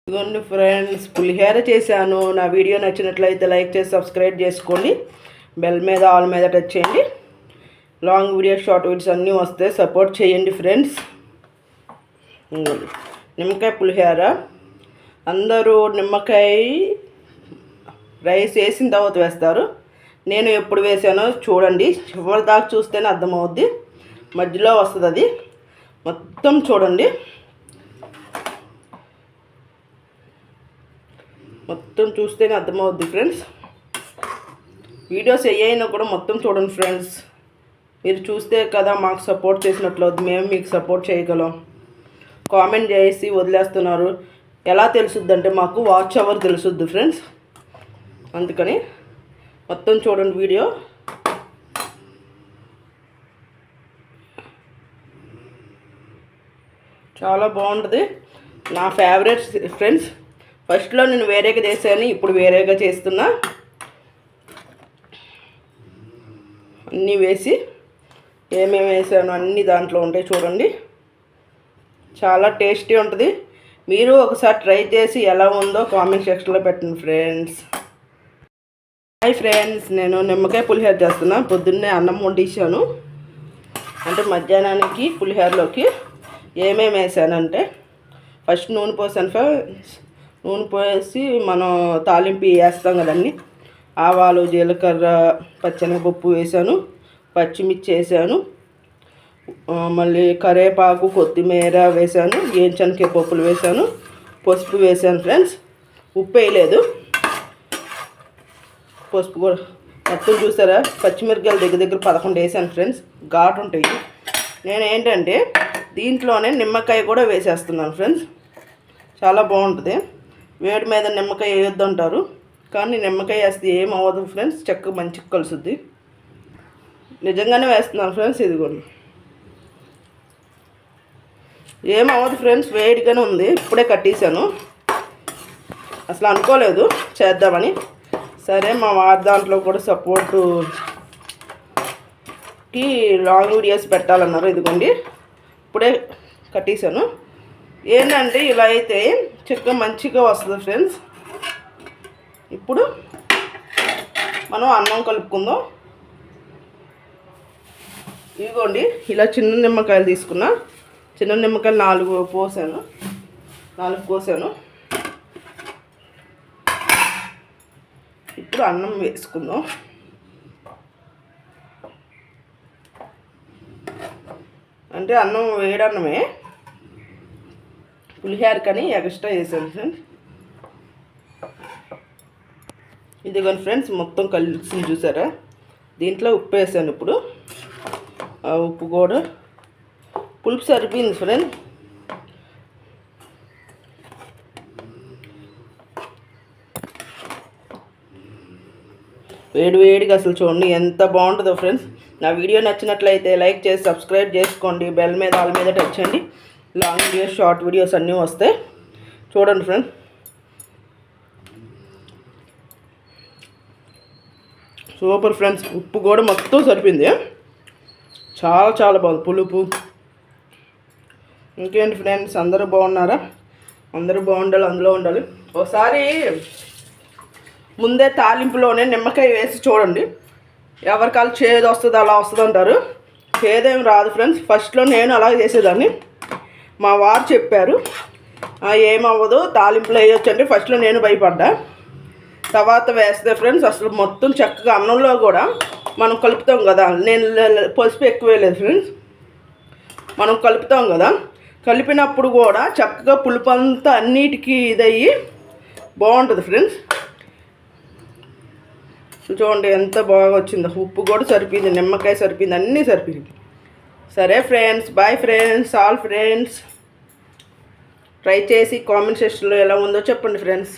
ఇదిగోండి ఫ్రెండ్స్, పులిహోర చేశాను. నా వీడియో నచ్చినట్లయితే లైక్ చేసి సబ్స్క్రైబ్ చేసుకోండి. బెల్ మీద ఆల్ మీద టచ్ చేయండి. లాంగ్ వీడియో షార్ట్ వీడియోస్ అన్నీ వస్తే సపోర్ట్ చేయండి ఫ్రెండ్స్. నిమ్మకాయ పులిహోర. అందరూ నిమ్మకాయ రైస్ వేసిన తర్వాత వేస్తారు. నేను ఎప్పుడు వేసానో చూడండి, చివరి దాకా చూస్తేనే అర్థమవుద్ది. మధ్యలో వస్తుంది, అది మొత్తం చూడండి. మొత్తం చూస్తేనే అర్థమవుద్ది ఫ్రెండ్స్. వీడియోస్ అయినా కూడా మొత్తం చూడండి ఫ్రెండ్స్. మీరు చూస్తే కదా మాకు సపోర్ట్ చేసినట్లు అవుద్ది, మేము మీకు సపోర్ట్ చేయగలం. కామెంట్ చేసి వదిలేస్తున్నారు. ఎలా తెలుసుద్ది అంటే మాకు వాచ్ అవర్ తెలుసుద్ది ఫ్రెండ్స్. అందుకని మొత్తం చూడండి వీడియో. చాలా బాగుంటుంది. నా ఫేవరెట్ ఫ్రెండ్స్. ఫస్ట్లో నేను వేరేగా చేశాను, ఇప్పుడు వేరేగా చేస్తున్నా. అన్నీ వేసి ఏమేమి వేసాను అన్నీ దాంట్లో ఉంటాయి చూడండి. చాలా టేస్టీ ఉంటుంది. మీరు ఒకసారి ట్రై చేసి ఎలా ఉందో కామెంట్ సెక్షన్లో పెట్టండి ఫ్రెండ్స్. హాయ్ ఫ్రెండ్స్, నేను నిమ్మకాయ పులిహోర చేస్తున్నా. పొద్దున్నే అన్నం వండిసాను. అంటే మధ్యాహ్నానికి పులిహోరలోకి ఏమేమి వేసానంటే, ఫస్ట్ నూనె పోసాను ఫ్రెండ్స్. నూనె పోసి మనం తాలింపు వేస్తాం కదండి. ఆవాలు, జీలకర్ర, పచ్చెనగపప్పు వేసాను, పచ్చిమిర్చి వేసాను, మళ్ళీ కరివేపాకు, కొత్తిమీర వేసాను, వేయించనకాయ పప్పులు వేసాను, పసుపు వేసాను ఫ్రెండ్స్. ఉప్పు వేయలేదు. పసుపు కూడా మొత్తం చూసారా. పచ్చిమిరపకాయలు దగ్గర దగ్గర 11 వేసాను ఫ్రెండ్స్. ఘాటు ఉంటాయి. నేను ఏంటంటే దీంట్లోనే నిమ్మకాయ కూడా వేసేస్తున్నాను ఫ్రెండ్స్. చాలా బాగుంటుంది. వేడి మీద నిమ్మకాయ వేయొద్దు అంటారు, కానీ నిమ్మకాయ వేస్తే ఏం అవ్వదు ఫ్రెండ్స్. చక్కగా మంచిగా కలుసుద్ది. నిజంగానే వేస్తున్నాను ఫ్రెండ్స్. ఇదిగోండి, ఏం అవ్వదు ఫ్రెండ్స్. వేడిగానే ఉంది. ఇప్పుడే కట్టేసాను. అసలు అనుకోలేదు చేద్దామని. సరే, మా వారి దాంట్లో కూడా సపోర్టుకి లాంగ్ వీడియోస్ పెట్టాలన్నారు. ఇదిగోండి, ఇప్పుడే కట్టేసాను. ఏంటంటే ఇలా అయితే చక్కగా మంచిగా వస్తుంది ఫ్రెండ్స్. ఇప్పుడు మనం అన్నం కలుపుకుందాం. ఇదిగోండి, ఇలా చిన్న నిమ్మకాయలు తీసుకున్నా. చిన్న నిమ్మకాయలు 4 కోసాను. ఇప్పుడు అన్నం వేసుకుందాం. అంటే అన్నం వేడన్నమే, పులిహోర కానీ ఎక్స్ట్రా వేసాను ఫ్రెండ్స్. ఇదిగోండి ఫ్రెండ్స్, మొత్తం కలిసి చూసారా. దీంట్లో ఉప్పు వేసాను. ఇప్పుడు ఆ ఉప్పు కూడా పులుపు సరిపోయింది ఫ్రెండ్స్. వేడిగా అసలు చూడండి ఎంత బాగుంటుందో ఫ్రెండ్స్. నా వీడియో నచ్చినట్లయితే లైక్ చేసి సబ్స్క్రైబ్ చేసుకోండి. బెల్ మీద ఆల్ మీద టచ్ చేయండి. లాంగ్ వీడియోస్, షార్ట్ వీడియోస్ అన్నీ వస్తాయి. చూడండి ఫ్రెండ్స్. Super friends. ఉప్పు కూడా మొత్తం సరిపోయింది. చాలా బాగుంది పులుపు. ఇంకేంటి ఫ్రెండ్స్, అందరూ బాగున్నారా? అందరూ బాగుండాలి, అందులో ఉండాలి. ఒకసారి ముందే తాలింపులోనే నిమ్మకాయ వేసి చూడండి. ఎవరికాలు చేదు వస్తుంది, అలా వస్తుంది అంటారు. చేదేం రాదు ఫ్రెండ్స్. ఫస్ట్లో నేను అలాగే చేసేదాన్ని. మా వారు చెప్పారు ఏమవ్వదు, తాలింపులో వేయొచ్చు అంటే ఫస్ట్లో నేను భయపడ్డా. తర్వాత వేస్తే ఫ్రెండ్స్ అసలు మొత్తం చక్కగా అన్నంలో కూడా మనం కలుపుతాం కదా. నేను పసుపు ఎక్కువ వేయలేదు ఫ్రెండ్స్. మనం కలుపుతాం కదా, కలిపినప్పుడు కూడా చక్కగా పులుపు అంతా అన్నిటికీ ఇదయ్యి బాగుంటుంది ఫ్రెండ్స్. చూడండి ఎంత బాగా వచ్చిందో. ఉప్పు కూడా సరిపోయింది, నిమ్మకాయ సరిపోయింది, అన్నీ సరిపోయింది. సరే friends, boy friends, all friends. Try చేసి కామెంట్ సెక్షన్లో ఎలా ఉందో చెప్పండి ఫ్రెండ్స్.